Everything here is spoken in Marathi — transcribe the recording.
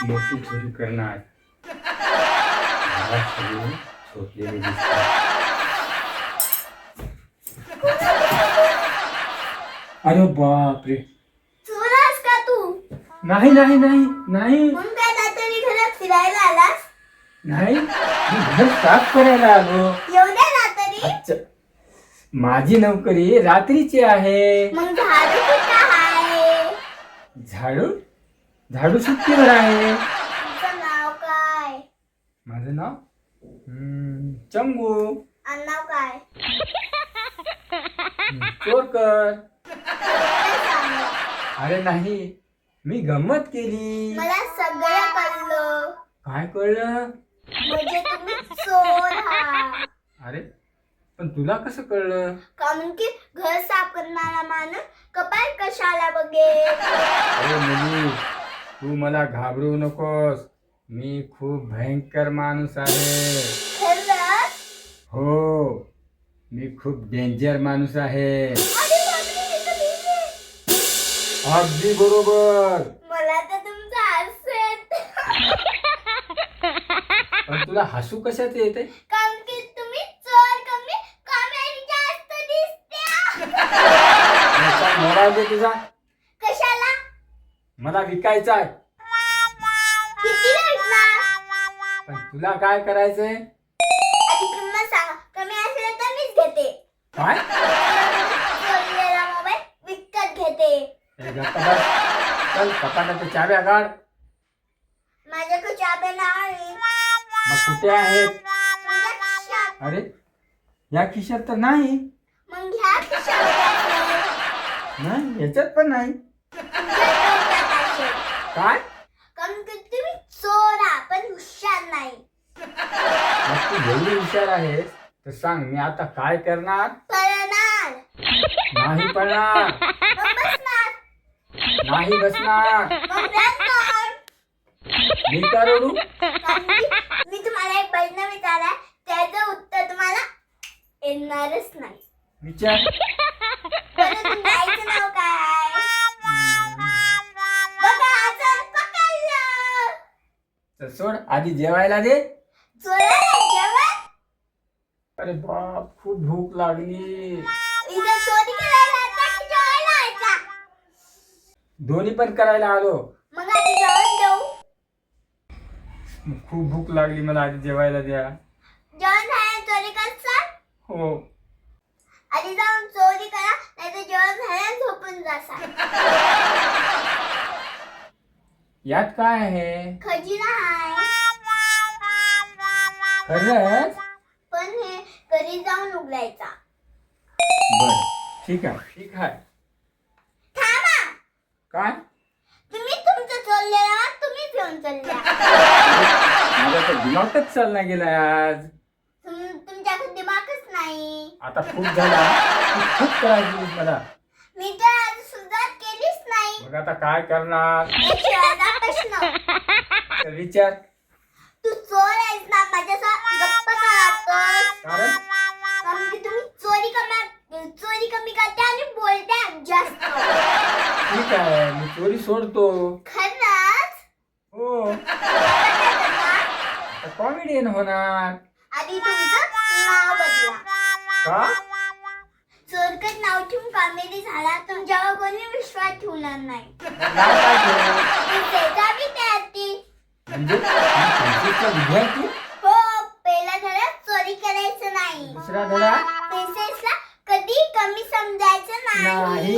एक मोठी चोरी करणार. घरात सगळे झोपलेले दिसतात. अरे बापरे, चोरास का तू? नाही नाही नाही नाही मग काय रात्री घरात फिरायला आलास? नाही, मी घर साफ करायला आलो. एवढ्या रात्री? अच्छा, माझी नोकरी रात्रीची आहे. मग झाडू कुठं आहे? झाडू झाडू सुट्टीवर आहे. तुझं नाव काय? माझं नाव चंगू. आणि नाव काय? चोरकर. काय सांगू? अरे नाही, मी गंमत केली. मला सगळं कळलं. काय कळलं? म्हणजे तुम्ही चोर आहात. अरे पण तुला कसं कळलं? कारण की घर साफ करणारा माणूस कपाळ कशाला बघेल? अरे मुली, तू मला घाबरू नकोस. मी खूप भयंकर माणूस आहे. खरंच? हो, मी खूप डेंजर माणूस आहे. अरे बापरे, हे तर मी आहे. अगदी बरोबर. मला तर तुमचं हास्य येतं. पण तुला हसू कशाच येते? कारण की तुम्ही चोर कमी कॉमेडी जास्त दिसते. मोबाईल दे तुझा. कशाला? मला विकायचा आहे. किती भेटणार? पण तुला काय करायचंय? आधी किंमत सांगा. कमी असले तर मीच घेते. काय? चोरलेला मोबाईल विकत घेते. ए, गप्प बस. चल कपाटाच्या चाव्या काढ. माझ्याकडे चाबी नाही. मग कुठे आहेत? तुमच्या खिशात. अरे या खिशात तर नाही. मग ह्या खिशामध्ये असेल. नाही, याच्यात पण नाही. तुमच्या डोक्यात असेल. काय? कारण की तुम्ही चोर आहात, पण हुशार नाही. मग तू एवढी हुशार आहेस तर सांग, मी आता काय करणार? पळणार. नाही पडणार. मग बसणार. नाही बसणार. मग रडणार. मी का रडू? कारण की मी तुम्हाला एक प्रश्न विचारला, त्याचं उत्तर तुम्हाला येणारच नाही. विचार. बरं, तुमच्या आईचं नाव काय? बघा, आता पकडलं. तर सोड, आधी जेवायला दे. चोराला जेवण? अरे बाप, खूप भूक लागली. इथं चोरी करायला आता की जेवायला यायचा? दोन्ही पण करायला आलो. मग आधी जेवण देऊ. खूप भूक लागली, मला आधी जेवायला द्या. जेवण झाल्यावर चोरी करसाल? हो. आधी जाऊन चोरी करा, नाहीतर जेवण झाल्यावर झोपून जासाल. यात काय आहे? खजिना आहे. खरंच? पण हे घरी जाऊन उघडायचा. बर, ठीक आहे ठीक आहे. थांबा. काय? तुम्ही तुमचं चोरलेला तुम्हीच घेऊन चालल्या. माझा तर दिमागच चालला गेलाय आज. तुमच्याकडे दिमागच नाही. आता खूप झाला. तू खूप त्रास दिलीस मला. मी तर आज सुरुवात केलीच नाही. मग आता काय करणार? एक शेवटचा प्रश्न. तर विचार. तू चोर आहेस ना, माझ्यासोबत गप्प का राहतोस? कारण कारण की तुम्ही चोरी कमी करते आणि बोलते जास्त. ठीक आहे, मी चोरी सोडतो. खरंच? हो, काय करणार? कॉमेडियन होणार. आधी तुमचं नाव बदला. का? चोरकट नाव ठेवून कॉमेडी झाला, तुमच्यावर कोणी विश्वास ठेवणार नाही. नाव काय ठेवू? तुमचा विद्यार्थी. म्हणजे मी प्रिन्सिपलचा विद्यार्थी? हो, पहिला धडा चोरी करायचं नाही. दुसरा धडा? प्रिन्सेसला कधी कमी समजायचं नाही. नाही.